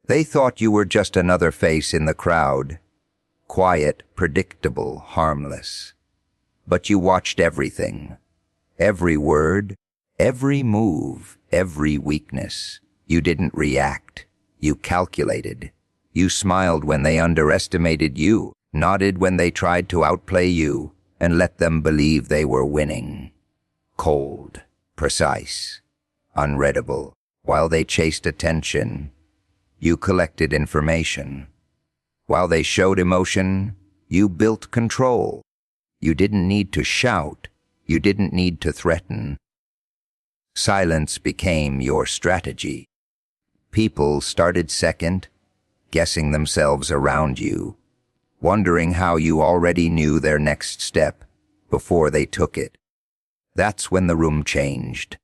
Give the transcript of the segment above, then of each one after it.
They thought you were just another face in the crowd, quiet, predictable, harmless. But you watched everything, every word, every move, every weakness. You didn't react. You calculated. You smiled when they underestimated you, nodded when they tried to outplay you, and let them believe they were winning. Cold, precise, unreadable. While they chased attention, you collected information. While they showed emotion, you built control. You didn't need to shout. You didn't need to threaten. Silence became your strategy. People started second, guessing themselves around you, wondering how you already knew their next step before they took it. That's when the room changed.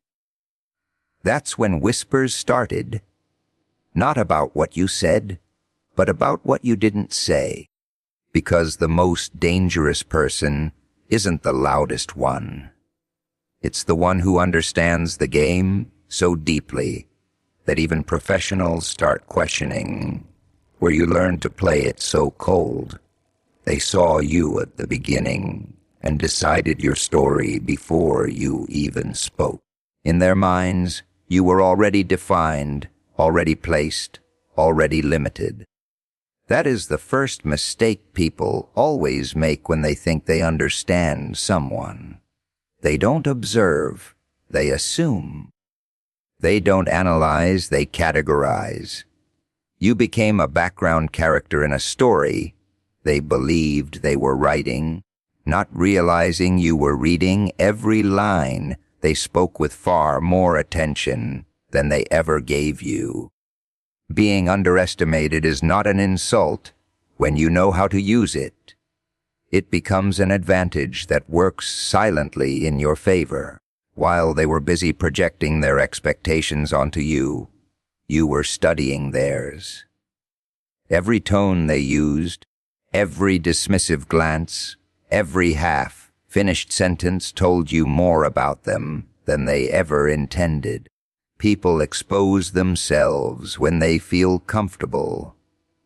That's when whispers started, not about what you said, but about what you didn't say, because the most dangerous person isn't the loudest one. It's the one who understands the game so deeply that even professionals start questioning where you learned to play it so cold. They saw you at the beginning and decided your story before you even spoke. In their minds, you were already defined, already placed, already limited. That is the first mistake people always make when they think they understand someone. They don't observe, they assume. They don't analyze, they categorize. You became a background character in a story they believed they were writing, not realizing you were reading every line. They spoke with far more attention than they ever gave you. Being underestimated is not an insult when you know how to use it. It becomes an advantage that works silently in your favor. While they were busy projecting their expectations onto you, you were studying theirs. Every tone they used, every dismissive glance, every half-finished sentence told you more about them than they ever intended. People expose themselves when they feel comfortable,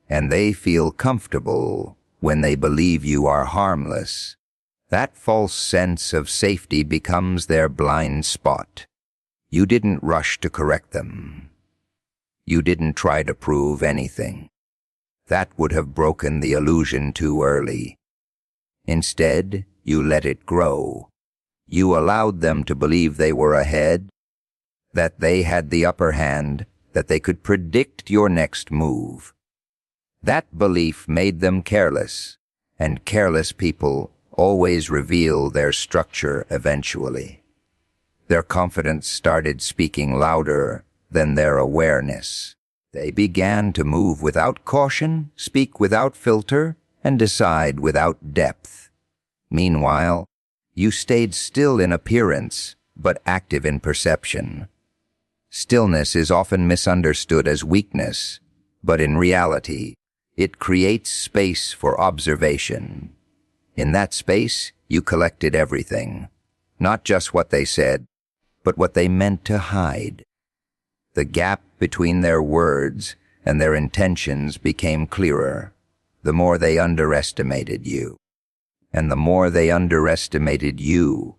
and they feel comfortable when they believe you are harmless. That false sense of safety becomes their blind spot. You didn't rush to correct them. You didn't try to prove anything. That would have broken the illusion too early. Instead, you let it grow. You allowed them to believe they were ahead, that they had the upper hand, that they could predict your next move. That belief made them careless, and careless people always reveal their structure eventually. Their confidence started speaking louder than their awareness. They began to move without caution, speak without filter, and decide without depth. Meanwhile, you stayed still in appearance, but active in perception. Stillness is often misunderstood as weakness, but in reality, it creates space for observation. In that space, you collected everything, not just what they said, but what they meant to hide. The gap between their words and their intentions became clearer, the more they underestimated you. And the more they underestimated you,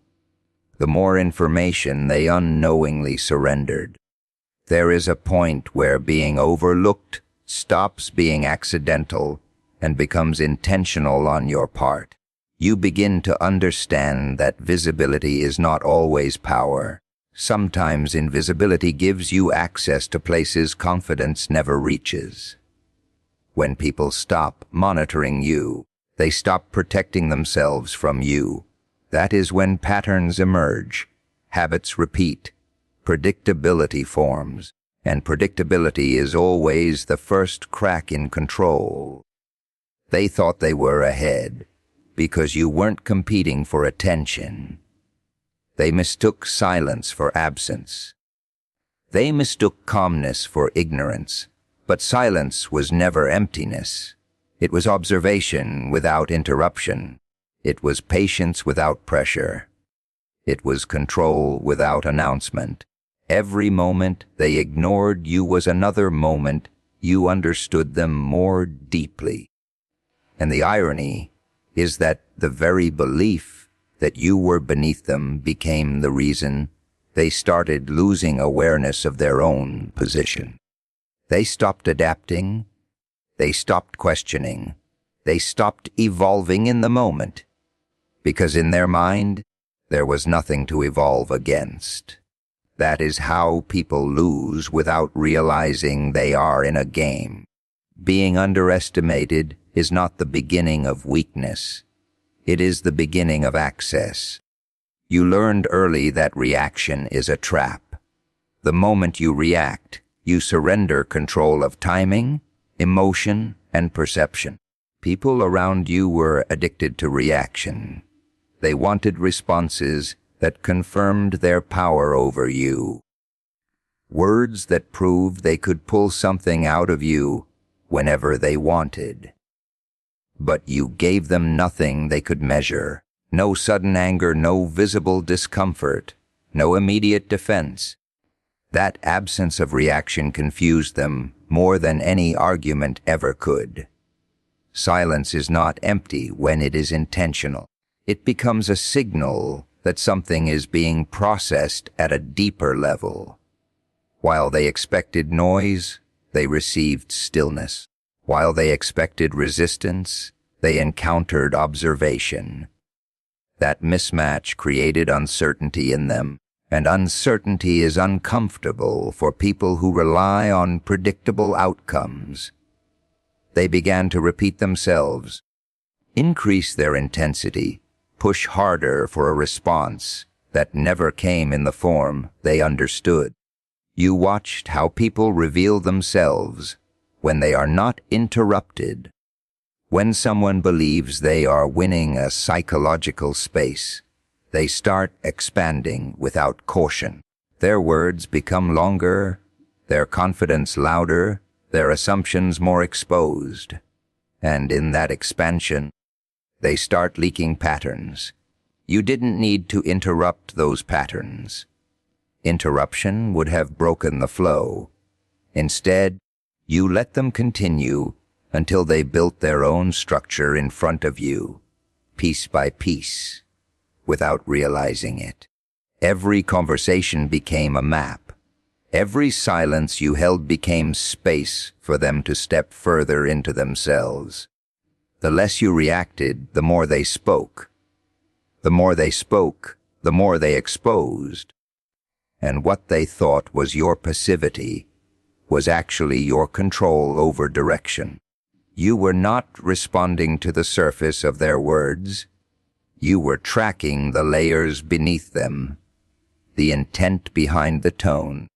the more information they unknowingly surrendered. There is a point where being overlooked stops being accidental and becomes intentional on your part. You begin to understand that visibility is not always power. Sometimes invisibility gives you access to places confidence never reaches. When people stop monitoring you, they stop protecting themselves from you. That is when patterns emerge, habits repeat, predictability forms, and predictability is always the first crack in control. They thought they were ahead because you weren't competing for attention. They mistook silence for absence. They mistook calmness for ignorance, but silence was never emptiness. It was observation without interruption. It was patience without pressure. It was control without announcement. Every moment they ignored you was another moment you understood them more deeply. And the irony is that the very belief that you were beneath them became the reason they started losing awareness of their own position. They stopped adapting, they stopped questioning, they stopped evolving in the moment, because in their mind, there was nothing to evolve against. That is how people lose without realizing they are in a game. Being underestimated is not the beginning of weakness. It is the beginning of access. You learned early that reaction is a trap. The moment you react, you surrender control of timing, emotion, and perception. People around you were addicted to reaction. They wanted responses that confirmed their power over you. Words that proved they could pull something out of you whenever they wanted. But you gave them nothing they could measure. No sudden anger, no visible discomfort, no immediate defense. That absence of reaction confused them more than any argument ever could. Silence is not empty when it is intentional. It becomes a signal that something is being processed at a deeper level. While they expected noise, they received stillness. While they expected resistance, they encountered observation. That mismatch created uncertainty in them, and uncertainty is uncomfortable for people who rely on predictable outcomes. They began to repeat themselves, increase their intensity, push harder for a response that never came in the form they understood. You watched how people reveal themselves when they are not interrupted. When someone believes they are winning a psychological space, they start expanding without caution. Their words become longer, their confidence louder, their assumptions more exposed. And in that expansion, they start leaking patterns. You didn't need to interrupt those patterns. Interruption would have broken the flow. Instead, you let them continue until they built their own structure in front of you, piece by piece, without realizing it. Every conversation became a map. Every silence you held became space for them to step further into themselves. The less you reacted, the more they spoke. The more they spoke, the more they exposed. And what they thought was your passivity was actually your control over direction. You were not responding to the surface of their words. You were tracking the layers beneath them, the intent behind the tone,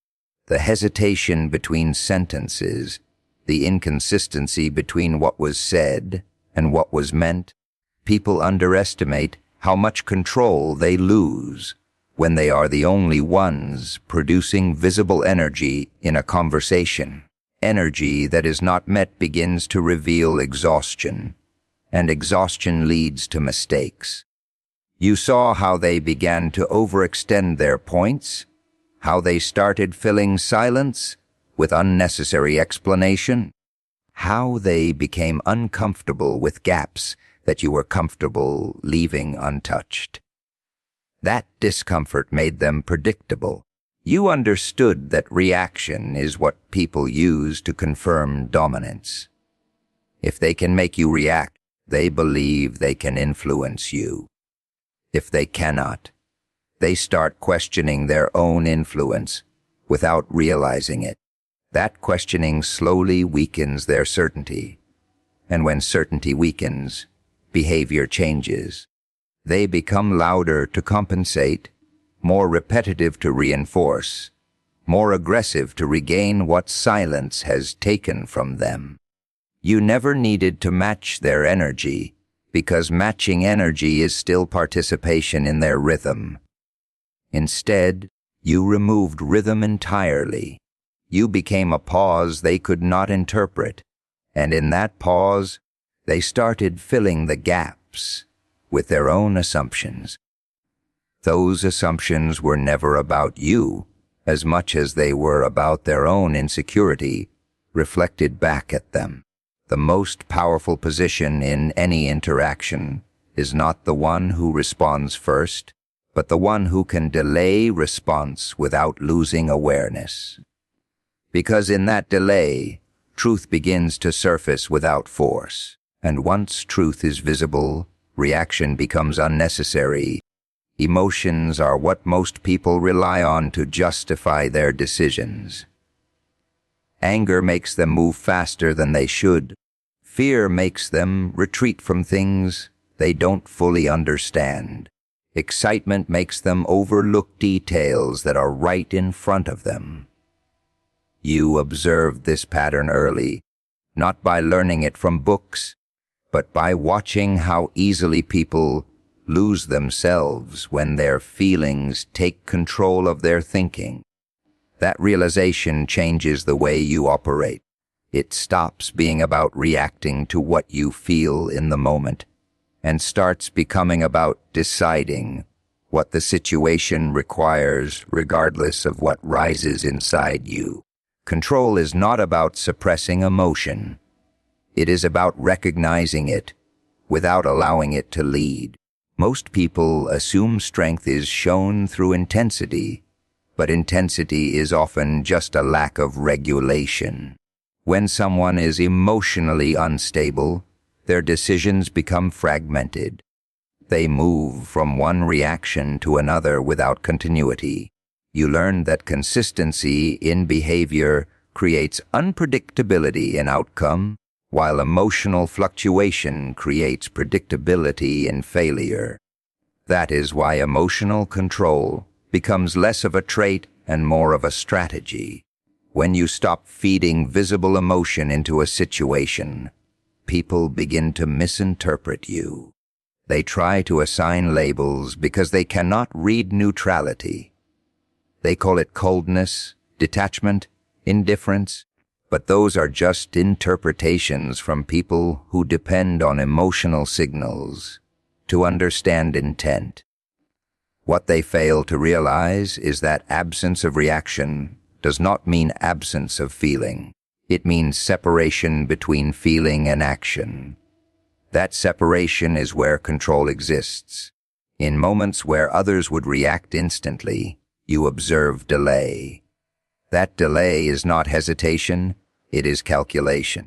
the hesitation between sentences, the inconsistency between what was said and what was meant. People underestimate how much control they lose when they are the only ones producing visible energy in a conversation. Energy that is not met begins to reveal exhaustion, and exhaustion leads to mistakes. You saw how they began to overextend their points, how they started filling silence with unnecessary explanation, how they became uncomfortable with gaps that you were comfortable leaving untouched. That discomfort made them predictable. You understood that reaction is what people use to confirm dominance. If they can make you react, they believe they can influence you. If they cannot, they start questioning their own influence without realizing it. That questioning slowly weakens their certainty. And when certainty weakens, behavior changes. They become louder to compensate, more repetitive to reinforce, more aggressive to regain what silence has taken from them. You never needed to match their energy, because matching energy is still participation in their rhythm. Instead, you removed rhythm entirely. You became a pause they could not interpret, and in that pause, they started filling the gaps with their own assumptions. Those assumptions were never about you, as much as they were about their own insecurity, reflected back at them. The most powerful position in any interaction is not the one who responds first, but the one who can delay response without losing awareness. Because in that delay, truth begins to surface without force, and once truth is visible, reaction becomes unnecessary. Emotions are what most people rely on to justify their decisions. Anger makes them move faster than they should. Fear makes them retreat from things they don't fully understand. Excitement makes them overlook details that are right in front of them. You observed this pattern early, not by learning it from books, but by watching how easily people lose themselves when their feelings take control of their thinking. That realization changes the way you operate. It stops being about reacting to what you feel in the moment and starts becoming about deciding what the situation requires regardless of what rises inside you. Control is not about suppressing emotion. It is about recognizing it without allowing it to lead. Most people assume strength is shown through intensity, but intensity is often just a lack of regulation. When someone is emotionally unstable, their decisions become fragmented. They move from one reaction to another without continuity. You learn that consistency in behavior creates unpredictability in outcome, while emotional fluctuation creates predictability in failure. That is why emotional control becomes less of a trait and more of a strategy. When you stop feeding visible emotion into a situation, people begin to misinterpret you. They try to assign labels because they cannot read neutrality. They call it coldness, detachment, indifference, but those are just interpretations from people who depend on emotional signals to understand intent. What they fail to realize is that absence of reaction does not mean absence of feeling. It means separation between feeling and action. That separation is where control exists. In moments where others would react instantly, you observe delay. That delay is not hesitation, it is calculation.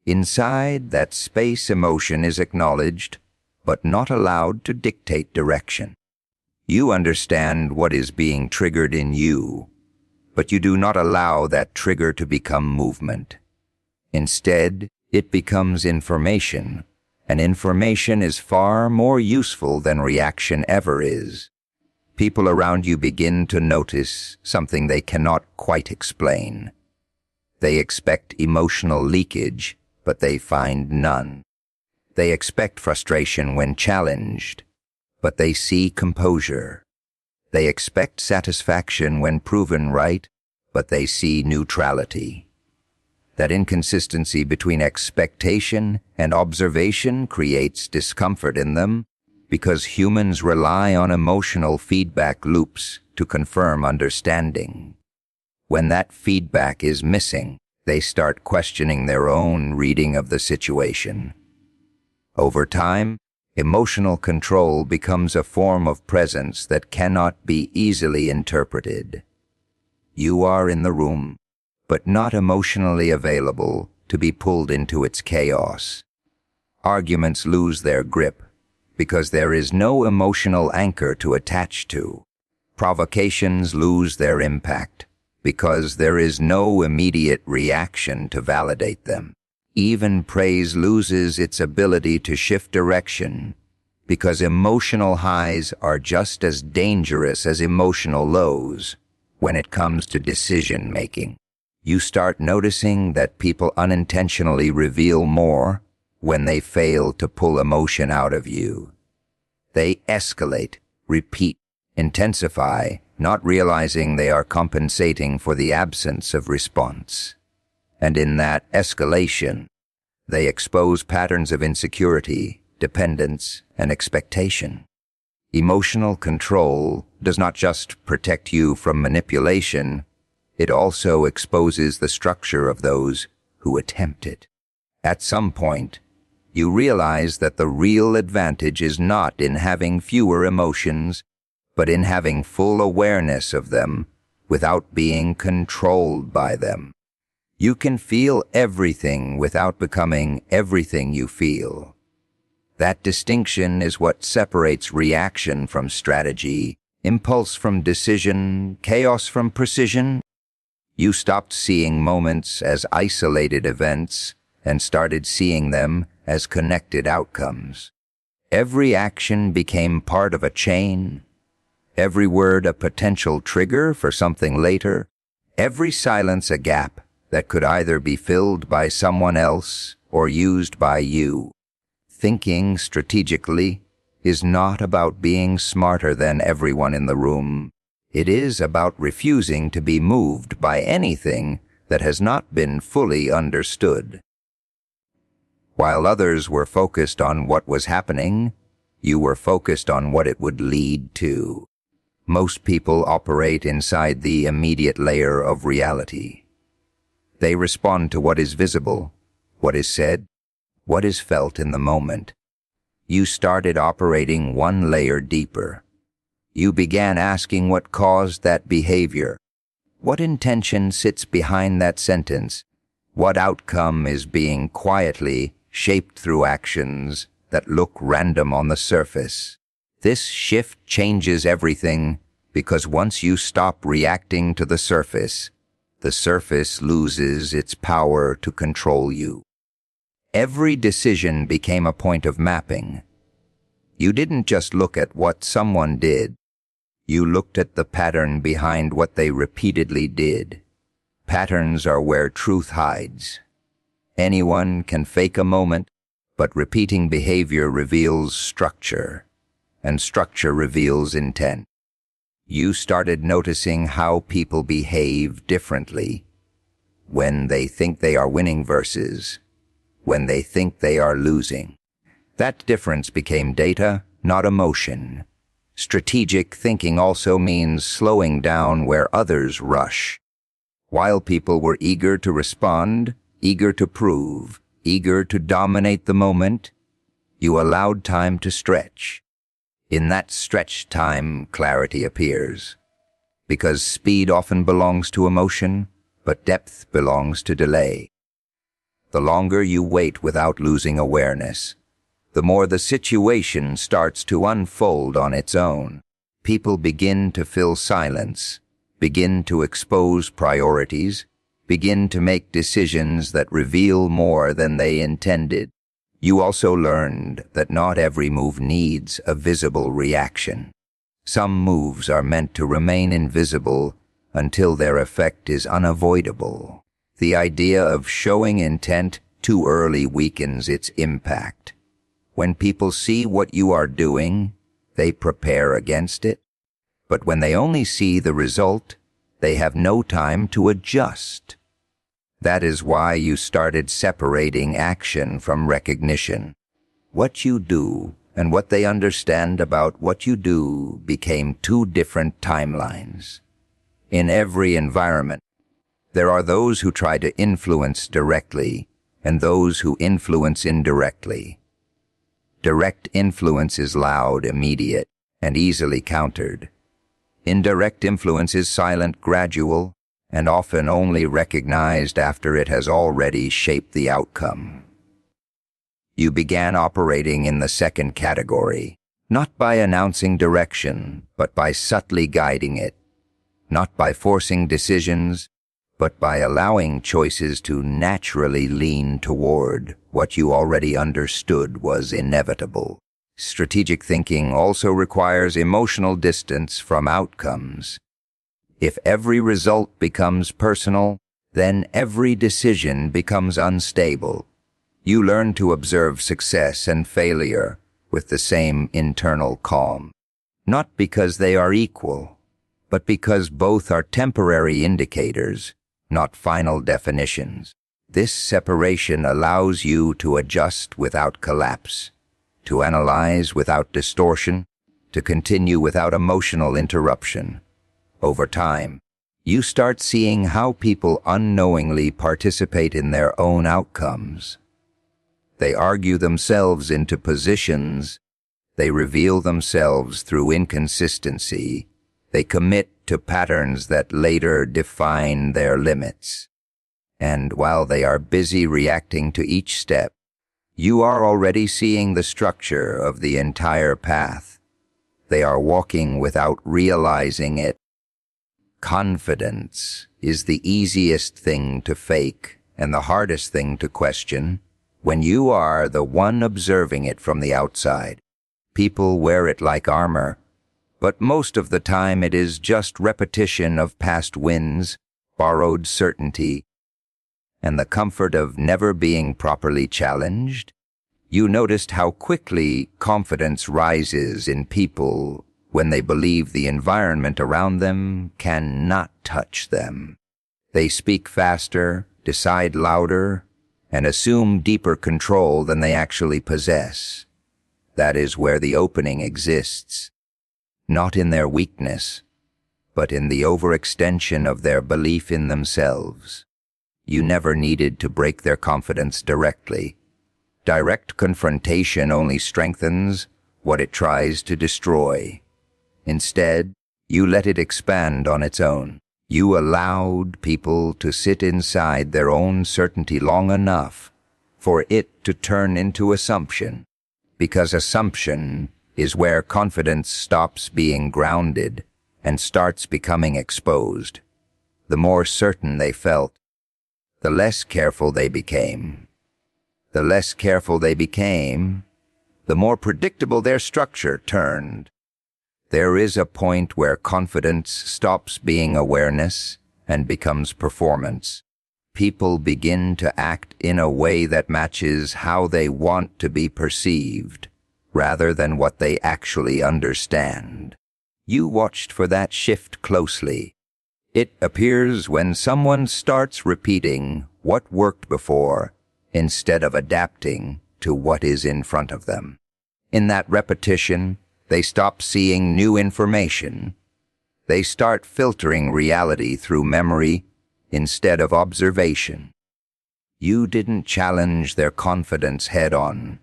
Inside that space, emotion is acknowledged, but not allowed to dictate direction. You understand what is being triggered in you, but you do not allow that trigger to become movement. Instead, it becomes information, and information is far more useful than reaction ever is. People around you begin to notice something they cannot quite explain. They expect emotional leakage, but they find none. They expect frustration when challenged, but they see composure. They expect satisfaction when proven right, but they see neutrality. That inconsistency between expectation and observation creates discomfort in them because humans rely on emotional feedback loops to confirm understanding. When that feedback is missing, they start questioning their own reading of the situation. Over time, emotional control becomes a form of presence that cannot be easily interpreted. You are in the room, but not emotionally available to be pulled into its chaos. Arguments lose their grip because there is no emotional anchor to attach to. Provocations lose their impact because there is no immediate reaction to validate them. Even praise loses its ability to shift direction because emotional highs are just as dangerous as emotional lows when it comes to decision-making. You start noticing that people unintentionally reveal more when they fail to pull emotion out of you. They escalate, repeat, intensify, not realizing they are compensating for the absence of response. And in that escalation, they expose patterns of insecurity, dependence, and expectation. Emotional control does not just protect you from manipulation, it also exposes the structure of those who attempt it. At some point, you realize that the real advantage is not in having fewer emotions, but in having full awareness of them without being controlled by them. You can feel everything without becoming everything you feel. That distinction is what separates reaction from strategy, impulse from decision, chaos from precision. You stopped seeing moments as isolated events and started seeing them as connected outcomes. Every action became part of a chain, every word a potential trigger for something later, every silence a gap that could either be filled by someone else or used by you. Thinking strategically is not about being smarter than everyone in the room. It is about refusing to be moved by anything that has not been fully understood. While others were focused on what was happening, you were focused on what it would lead to. Most people operate inside the immediate layer of reality. They respond to what is visible, what is said, what is felt in the moment. You started operating one layer deeper. You began asking what caused that behavior. What intention sits behind that sentence? What outcome is being quietly shaped through actions that look random on the surface? This shift changes everything because once you stop reacting to the surface loses its power to control you. Every decision became a point of mapping. You didn't just look at what someone did. You looked at the pattern behind what they repeatedly did. Patterns are where truth hides. Anyone can fake a moment, but repeating behavior reveals structure, and structure reveals intent. You started noticing how people behave differently when they think they are winning versus when they think they are losing. That difference became data, not emotion. Strategic thinking also means slowing down where others rush. While people were eager to respond, eager to prove, eager to dominate the moment, you allowed time to stretch. In that stretched time, clarity appears. Because speed often belongs to emotion, but depth belongs to delay. The longer you wait without losing awareness, the more the situation starts to unfold on its own. People begin to fill silence, begin to expose priorities, begin to make decisions that reveal more than they intended. You also learned that not every move needs a visible reaction. Some moves are meant to remain invisible until their effect is unavoidable. The idea of showing intent too early weakens its impact. When people see what you are doing, they prepare against it. But when they only see the result, they have no time to adjust. That is why you started separating action from recognition. What you do and what they understand about what you do became two different timelines. In every environment, there are those who try to influence directly and those who influence indirectly. Direct influence is loud, immediate, and easily countered. Indirect influence is silent, gradual, and often only recognized after it has already shaped the outcome. You began operating in the second category, not by announcing direction, but by subtly guiding it, not by forcing decisions, but by allowing choices to naturally lean toward what you already understood was inevitable. Strategic thinking also requires emotional distance from outcomes. If every result becomes personal, then every decision becomes unstable. You learn to observe success and failure with the same internal calm, not because they are equal, but because both are temporary indicators, not final definitions. This separation allows you to adjust without collapse, to analyze without distortion, to continue without emotional interruption. Over time, You start seeing how people unknowingly participate in their own outcomes. They argue themselves into positions. They reveal themselves through inconsistency. They commit to patterns that later define their limits. And while they are busy reacting to each step, you are already seeing the structure of the entire path. They are walking without realizing it. Confidence is the easiest thing to fake and the hardest thing to question when you are the one observing it from the outside. People wear it like armor, but most of the time it is just repetition of past wins, borrowed certainty, and the comfort of never being properly challenged. You noticed how quickly confidence rises in people when they believe the environment around them cannot touch them. They speak faster, decide louder, and assume deeper control than they actually possess. That is where the opening exists, not in their weakness, but in the overextension of their belief in themselves. You never needed to break their confidence directly. Direct confrontation only strengthens what it tries to destroy. Instead, you let it expand on its own. You allowed people to sit inside their own certainty long enough for it to turn into assumption, because assumption is where confidence stops being grounded and starts becoming exposed. The more certain they felt, the less careful they became. The less careful they became, the more predictable their structure turned. There is a point where confidence stops being awareness and becomes performance. People begin to act in a way that matches how they want to be perceived, rather than what they actually understand. You watched for that shift closely. It appears when someone starts repeating what worked before instead of adapting to what is in front of them. In that repetition, they stop seeing new information. They start filtering reality through memory instead of observation. You didn't challenge their confidence head-on.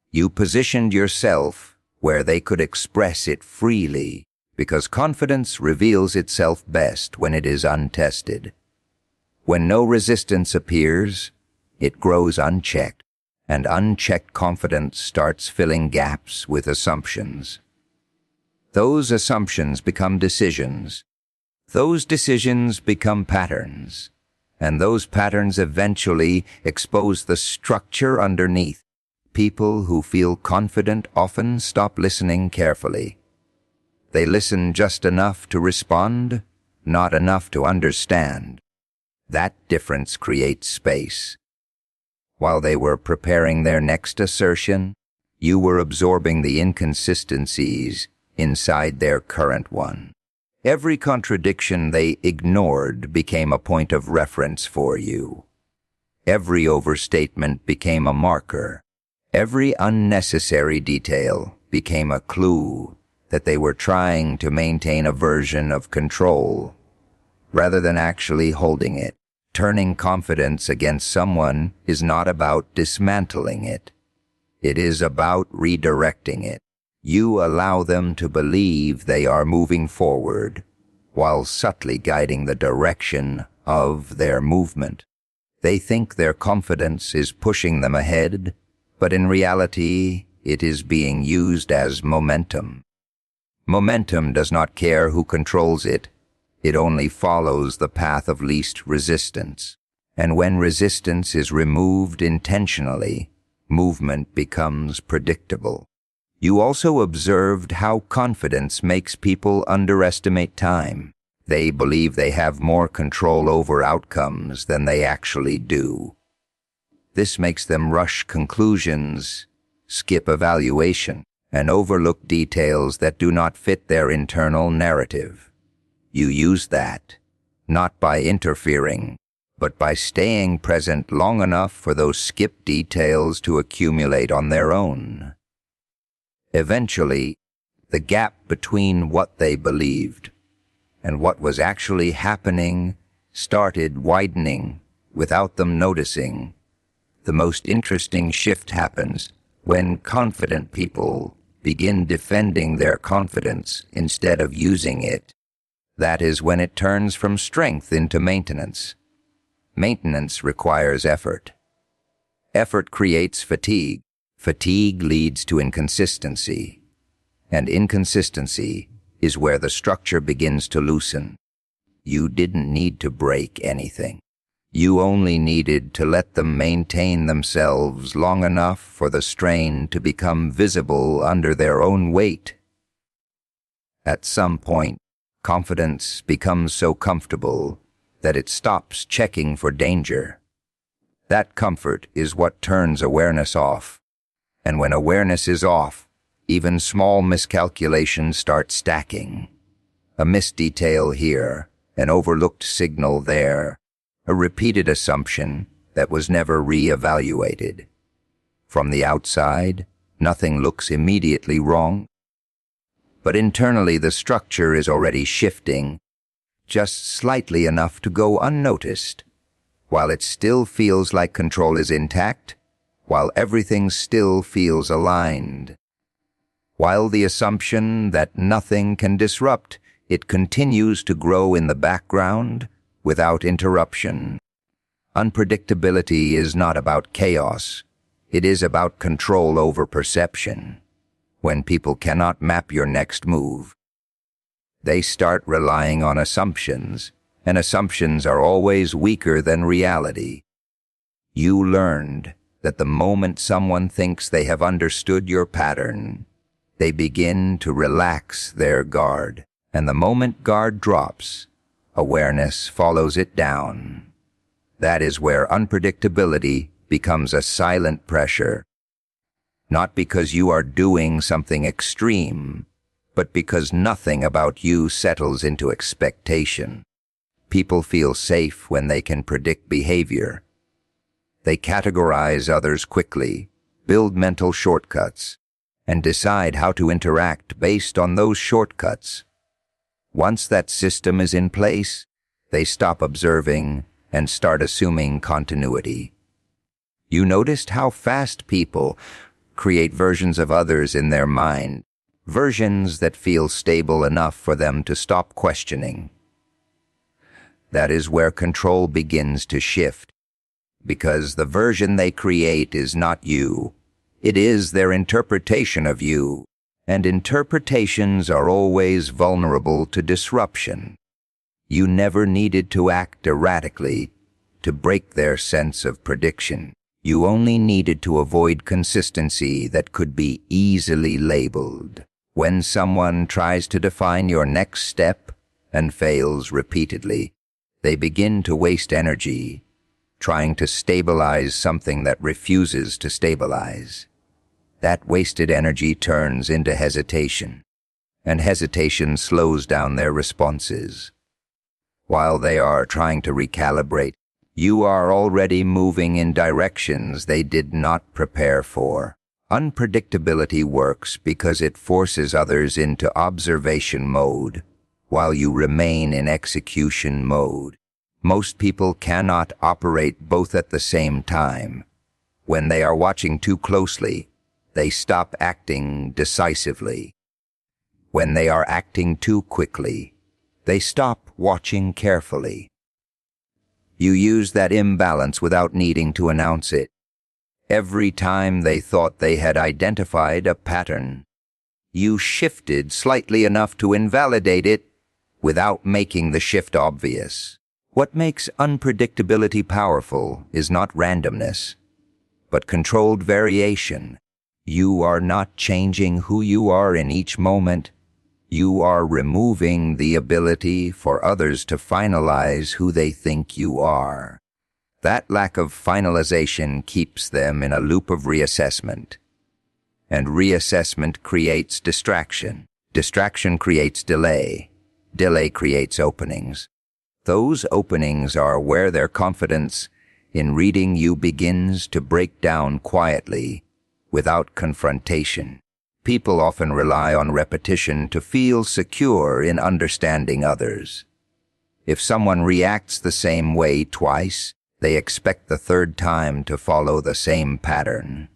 You positioned yourself where they could express it freely, because confidence reveals itself best when it is untested. When no resistance appears, it grows unchecked, and unchecked confidence starts filling gaps with assumptions. Those assumptions become decisions. Those decisions become patterns, and those patterns eventually expose the structure underneath. People who feel confident often stop listening carefully. They listen just enough to respond, not enough to understand. That difference creates space. While they were preparing their next assertion, you were absorbing the inconsistencies inside their current one. Every contradiction they ignored became a point of reference for you. Every overstatement became a marker. Every unnecessary detail became a clue that they were trying to maintain a version of control, rather than actually holding it. Turning confidence against someone is not about dismantling it. It is about redirecting it. You allow them to believe they are moving forward, while subtly guiding the direction of their movement. They think their confidence is pushing them ahead, but in reality, it is being used as momentum. Momentum does not care who controls it. It only follows the path of least resistance. And when resistance is removed intentionally, movement becomes predictable. You also observed how confidence makes people underestimate time. They believe they have more control over outcomes than they actually do. This makes them rush conclusions, skip evaluation, and overlook details that do not fit their internal narrative. You use that, not by interfering, but by staying present long enough for those skipped details to accumulate on their own. Eventually, the gap between what they believed and what was actually happening started widening without them noticing. The most interesting shift happens when confident people begin defending their confidence instead of using it. That is when it turns from strength into maintenance. Maintenance requires effort. Effort creates fatigue. Fatigue leads to inconsistency. And inconsistency is where the structure begins to loosen. You didn't need to break anything. You only needed to let them maintain themselves long enough for the strain to become visible under their own weight. At some point, confidence becomes so comfortable that it stops checking for danger. That comfort is what turns awareness off. And when awareness is off, even small miscalculations start stacking. A missed detail here, an overlooked signal there, a repeated assumption that was never re-evaluated. From the outside, nothing looks immediately wrong. But internally the structure is already shifting, just slightly enough to go unnoticed, while it still feels like control is intact, while everything still feels aligned. While the assumption that nothing can disrupt, it continues to grow in the background without interruption. Unpredictability is not about chaos. It is about control over perception. When people cannot map your next move, they start relying on assumptions, and assumptions are always weaker than reality. You learned that the moment someone thinks they have understood your pattern, they begin to relax their guard, and the moment guard drops, awareness follows it down. That is where unpredictability becomes a silent pressure. Not because you are doing something extreme, but because nothing about you settles into expectation. People feel safe when they can predict behavior. They categorize others quickly, build mental shortcuts, and decide how to interact based on those shortcuts. Once that system is in place, they stop observing and start assuming continuity. You noticed how fast people create versions of others in their mind, versions that feel stable enough for them to stop questioning. That is where control begins to shift, because the version they create is not you. It is their interpretation of you, and interpretations are always vulnerable to disruption. You never needed to act erratically to break their sense of prediction. You only needed to avoid consistency that could be easily labeled. When someone tries to define your next step and fails repeatedly, they begin to waste energy trying to stabilize something that refuses to stabilize. That wasted energy turns into hesitation, and hesitation slows down their responses. While they are trying to recalibrate, you are already moving in directions they did not prepare for. Unpredictability works because it forces others into observation mode, while you remain in execution mode. Most people cannot operate both at the same time. When they are watching too closely, they stop acting decisively. When they are acting too quickly, they stop watching carefully. You use that imbalance without needing to announce it. Every time they thought they had identified a pattern, you shifted slightly enough to invalidate it without making the shift obvious. What makes unpredictability powerful is not randomness, but controlled variation. You are not changing who you are in each moment. You are removing the ability for others to finalize who they think you are. That lack of finalization keeps them in a loop of reassessment. And reassessment creates distraction. Distraction creates delay. Delay creates openings. Those openings are where their confidence in reading you begins to break down quietly, without confrontation. People often rely on repetition to feel secure in understanding others. If someone reacts the same way twice, they expect the third time to follow the same pattern.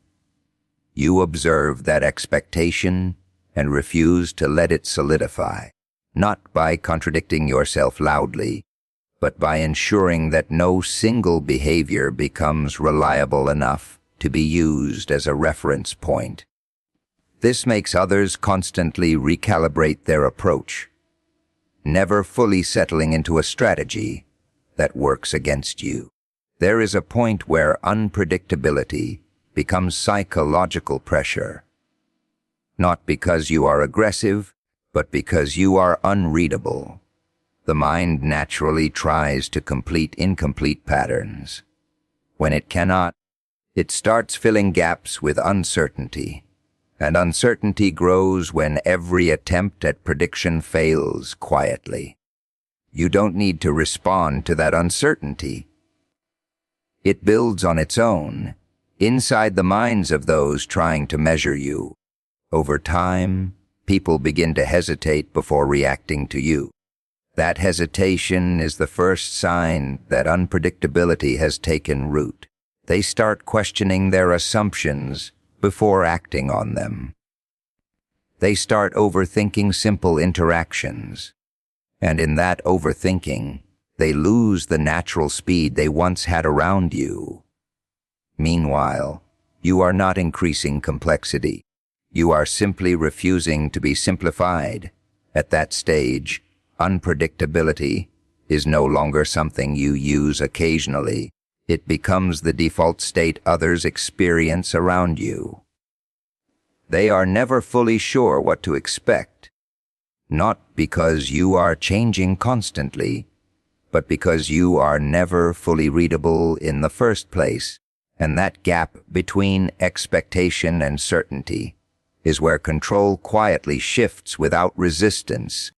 You observe that expectation and refuse to let it solidify, not by contradicting yourself loudly, but by ensuring that no single behavior becomes reliable enough to be used as a reference point. This makes others constantly recalibrate their approach, never fully settling into a strategy that works against you. There is a point where unpredictability becomes psychological pressure, not because you are aggressive, but because you are unreadable. The mind naturally tries to complete incomplete patterns. When it cannot, it starts filling gaps with uncertainty, and uncertainty grows when every attempt at prediction fails quietly. You don't need to respond to that uncertainty. It builds on its own, inside the minds of those trying to measure you. Over time, people begin to hesitate before reacting to you. That hesitation is the first sign that unpredictability has taken root. They start questioning their assumptions before acting on them. They start overthinking simple interactions. And in that overthinking, they lose the natural speed they once had around you. Meanwhile, you are not increasing complexity. You are simply refusing to be simplified. At that stage, unpredictability is no longer something you use occasionally. It becomes the default state others experience around you. They are never fully sure what to expect, not because you are changing constantly, but because you are never fully readable in the first place. And that gap between expectation and certainty is where control quietly shifts without resistance